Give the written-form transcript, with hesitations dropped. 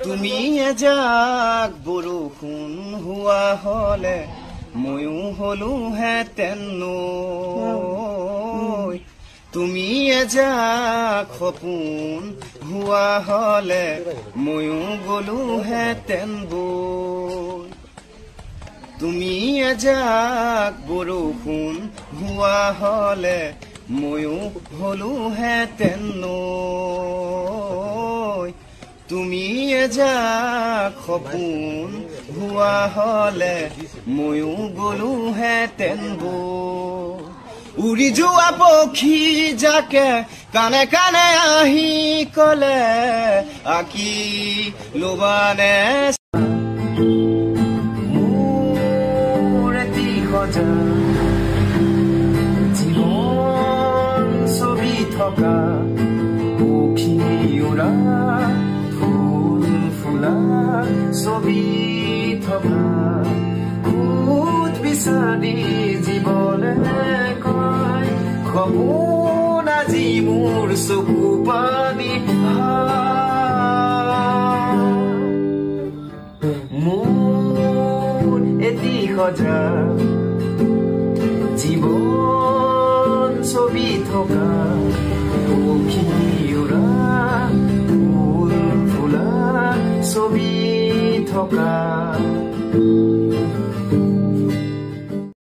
তুমি এজাক বৰষুণ হোৱা হলে ময়ো হলো হেতেন নৈ তুমি এজাক সপোন হোৱা হলে ময়ো গলো হেতেন বৈ তুমি এজাক বৰষুণ হোৱা হলে ময়ো হলো হেতেন নৈ তুমি এজাক সপোন হোৱা হলে ময়ো গলো হেতেন বৈ উৰি যোৱা পক্ষী যাকে কানে কানে আহি কলে আকি লবানে মোৰ এটি সজা জীৱন ছবি থকা পক্ষী উৰা ফুল ফুলা ছবি থকা কুত বিচাৰি জীৱনে কয় সপোন আজি মোৰ চকু পানী মোৰ এটি সজা জীৱন ছবি থকা পক্ষী উৰা ফুল ফুলা ছবি থকা